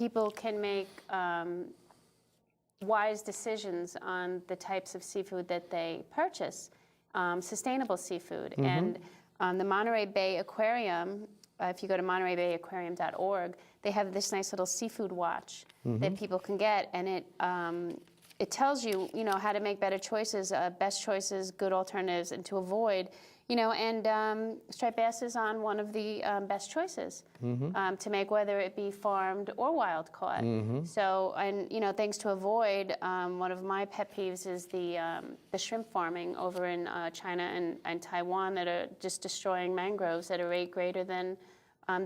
people can make wise decisions on the types of seafood that they purchase, sustainable seafood. And the Monterey Bay Aquarium, if you go to montereybayaquarium.org, they have this nice little seafood watch that people can get, and it tells you, how to make better choices, best choices, good alternatives, and to avoid, and striped bass is on one of the best choices to make, whether it be farmed or wild caught. So, and things to avoid. One of my pet peeves is the shrimp farming over in China and Taiwan that are just destroying mangroves at a rate greater than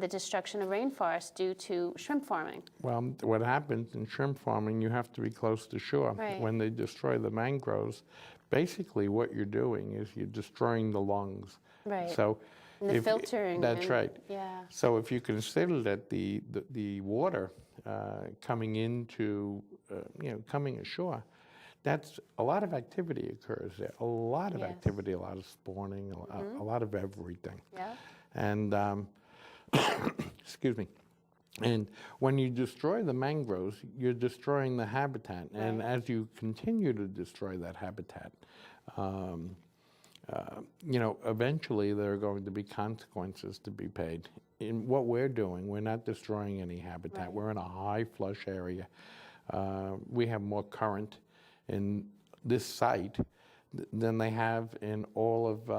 the destruction of rainforests due to shrimp farming. Well, what happens in shrimp farming, you have to be close to shore. Right. When they destroy the mangroves, basically what you're doing is you're destroying the lungs. Right. So And the filtering. That's right. Yeah. So if you consider that the water coming into, coming ashore, that's a lot of activity occurs there. A lot of activity, a lot of spawning, a lot of everything. Yeah. And excuse me. And when you destroy the mangroves, you're destroying the habitat. And as you continue to destroy that habitat, eventually there are going to be consequences to be paid. In what we're doing, we're not destroying any habitat. Right. We're in a high flush area. We have more current in this site than they have in all of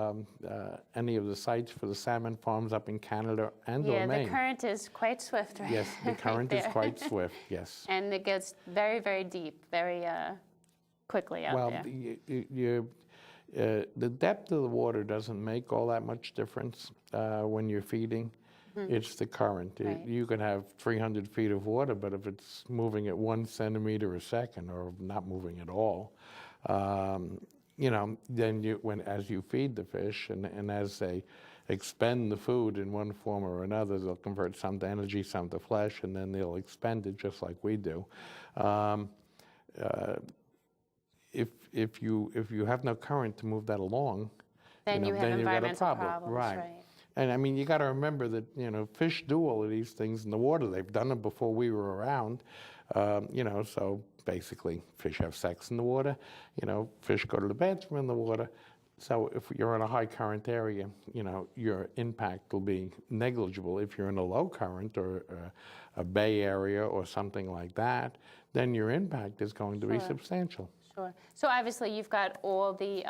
any of the sites for the salmon farms up in Canada and or Maine. Yeah, the current is quite swift, right? Yes, the current is there. quite swift, yes. And it gets very, very deep, very quickly out there. The depth of the water doesn't make all that much difference when you're feeding. It's the current. Right. You can have 300 feet of water, but if it's moving at 1 centimeter a second or not moving at all, then as you feed the fish and as they expend the food in one form or another, they'll convert some to energy, some to flesh, and then they'll expend it just like we do. If you have no current to move that along, then you have then you've got a environmental problem. problems, Right. right. And I mean, you got to remember that fish do all of these things in the water. They've done it before we were around. So basically, fish have sex in the water. Fish go to the bathroom in the water. So if you're in a high current area, your impact will be negligible. If you're in a low current or a bay area or something like that, then your impact is going to be substantial. Sure. So obviously, you've got all the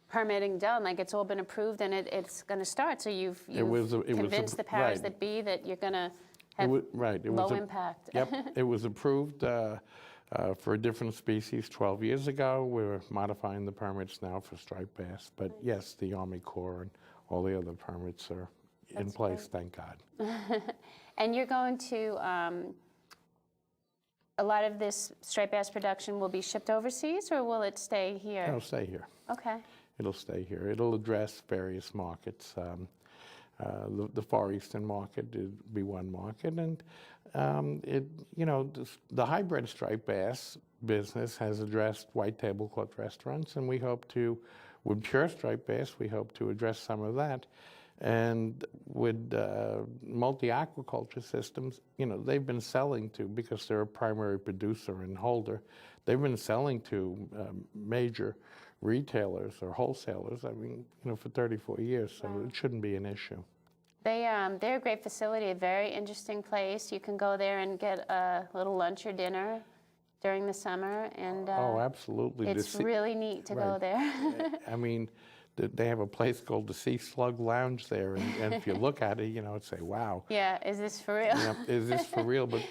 permitting done, like it's all been approved and it's going to start. So you've convinced the powers that be that you're going to have low impact. Yep, it was approved for a different species 12 years ago. We're modifying the permits now for striped bass. But yes, the Army Corps and all the other permits are in place, thank God. And you're going to, a lot of this striped bass production will be shipped overseas, or will it stay here? It'll stay here. Okay. It'll stay here. It'll address various markets. The Far Eastern market would be one market, and the hybrid striped bass business has addressed white tablecloth restaurants, and we hope to, with pure striped bass, we hope to address some of that. And with Aquaculture Systems, they've been selling to, because they're a primary producer and holder, they've been selling to major retailers or wholesalers, for 34 years, so it shouldn't be an issue. They're a great facility, a very interesting place. You can go there and get a little lunch or dinner during the summer, and oh, absolutely. It's really neat to go there. They have a place called the Sea Slug Lounge there, and if you look at it, it'd say, wow. Yeah, is this for real? Is this for real? But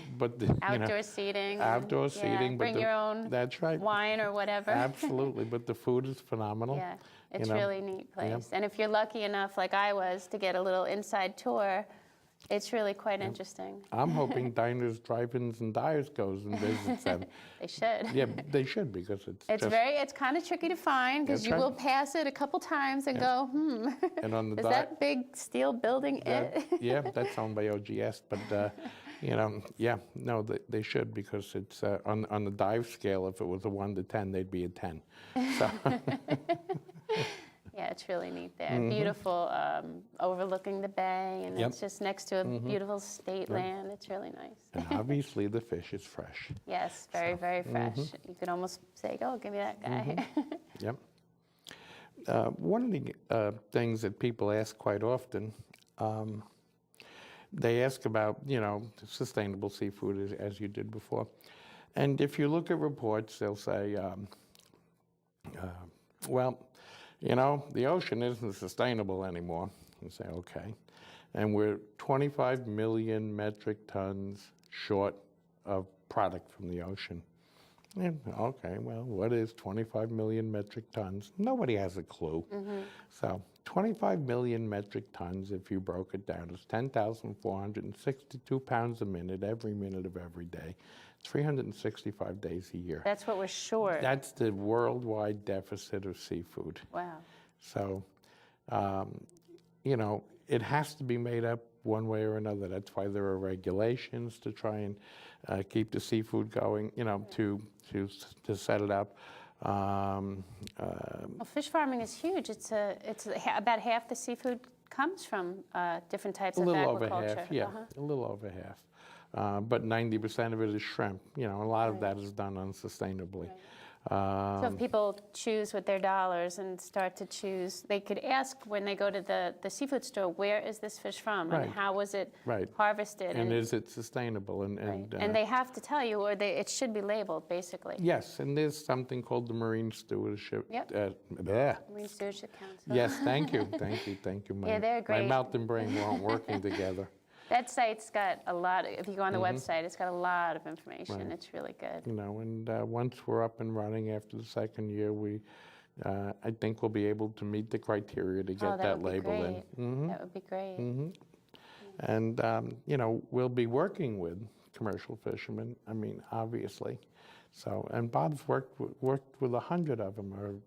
outdoor seating. Outdoor seating. Bring your own that's right. wine or whatever. Absolutely, but the food is phenomenal. Yeah, it's really neat place. Yep. And if you're lucky enough, like I was, to get a little inside tour, it's really quite interesting. I'm hoping diners, drive-ins, and dyers goes and visits them. They should. Yeah, they should, because it's kind of tricky to find, because you will pass it a couple times and go, And on the is that big steel building it? Yeah, that's owned by OGS, but they should, because it's on the dive scale. If it was a 1 to 10, they'd be a 10. So. Yeah, Yeah, it's really neat there. Beautiful, overlooking the bay, and Yep. it's just next to a beautiful state land. It's really nice. And obviously the fish is fresh. Yes, very, very fresh. You could almost say, "Oh, give me that guy." Yep. One of the things that people ask quite often, they ask about, sustainable seafood as you did before. And if you look at reports, they'll say, well, the ocean isn't sustainable anymore. You say, okay. And we're 25 million metric tons short of product from the ocean. Yeah, okay, well, what is 25 million metric tons? Nobody has a clue. So 25 million metric tons, if you broke it down, is 10,462 pounds a minute of every day, 365 days a year. That's what we're short. That's the worldwide deficit of seafood. Wow. So, it has to be made up one way or another. That's why there are regulations to try and keep the seafood going, to set it up. Well, fish farming is huge. It's about half the seafood comes from different types of aquaculture. A little over half, yeah, a little over half. But 90% of it is shrimp. A lot of that is done unsustainably. So if people choose with their dollars and start to choose, they could ask when they go to the seafood store, where is this fish from, and how was it harvested, and is it sustainable? And they have to tell you, or it should be labeled, basically. Yes, and there's something called the Marine Stewardship. Marine Stewardship Council. Yes, thank you. Yeah, they're great. My mouth and brain weren't working together. That site's got a lot, if you go on the website, it's got a lot of information. It's really good. And once we're up and running after the second year, I think we'll be able to meet the criteria to get that label in. That would be great. And, we'll be working with commercial fishermen, obviously. So, and Bob's worked with 100 of them.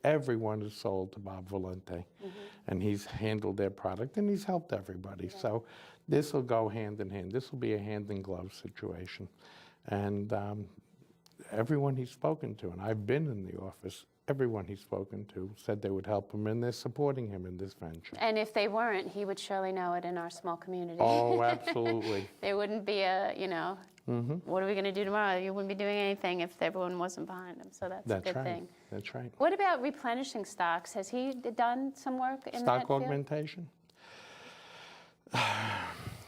Everyone is sold to Bob Valente, and he's handled their product, and he's helped everybody. So this will go hand in hand. This will be a hand-in-glove situation. And everyone he's spoken to, and I've been in the office, everyone he's spoken to said they would help him, and they're supporting him in this venture. And if they weren't, he would surely know it in our small community. Oh, absolutely. There wouldn't be a, what are we going to do tomorrow? You wouldn't be doing anything if everyone wasn't behind him, so that's a good thing. That's right. What about replenishing stocks? Has he done some work in that field? Stock augmentation?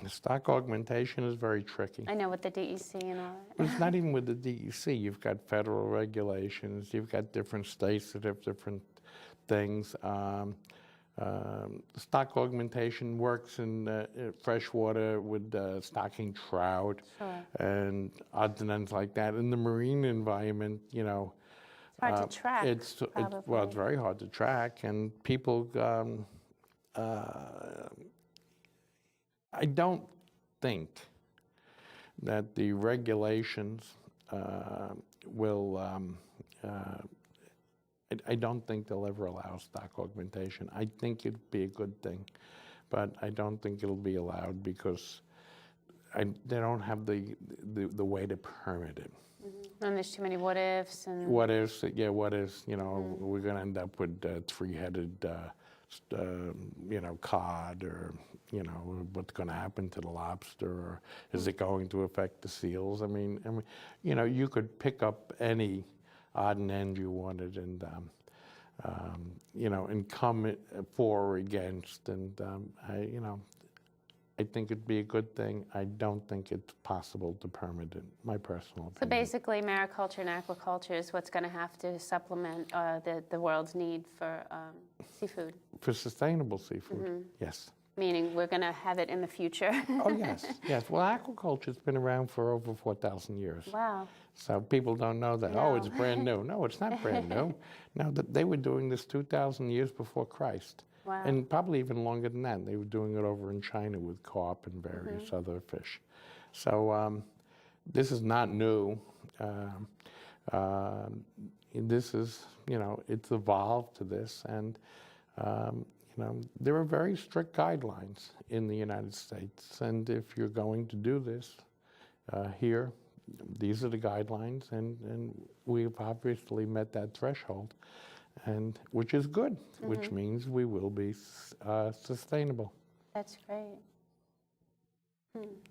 Stock augmentation is very tricky. I know, with the DEC and all that. It's not even with the DEC. You've got federal regulations. You've got different states that have different things. Stock augmentation works in freshwater with stocking trout and odds and ends like that. In the marine environment, it's hard to track. It's very hard to track, and people. I don't think that the regulations will. I don't think they'll ever allow stock augmentation. I think it'd be a good thing, but I don't think it'll be allowed because they don't have the way to permit it. And there's too many what ifs. And what ifs? Yeah, what ifs? We're going to end up with three-headed, cod, or what's going to happen to the lobster, or is it going to affect the seals? You could pick up any odd and end you wanted, and and come for or against, and I think it'd be a good thing. I don't think it's possible to permit it, my personal opinion. So basically, mariculture and aquaculture is what's going to have to supplement the world's need for seafood. For sustainable seafood, yes. Meaning we're going to have it in the future. Oh, yes. Well, aquaculture's been around for over 4,000 years. Wow. So people don't know that. No. Oh, it's brand new. No, it's not brand new. No, they were doing this 2,000 years before Christ. Wow. And probably even longer than that. They were doing it over in China with carp and various other fish. So this is not new. This is, it's evolved to this. And, there are very strict guidelines in the United States. And if you're going to do this here, these are the guidelines. And we've obviously met that threshold. and which is good, which means we will be sustainable. That's great.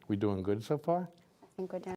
We doing good so far? I think we're doing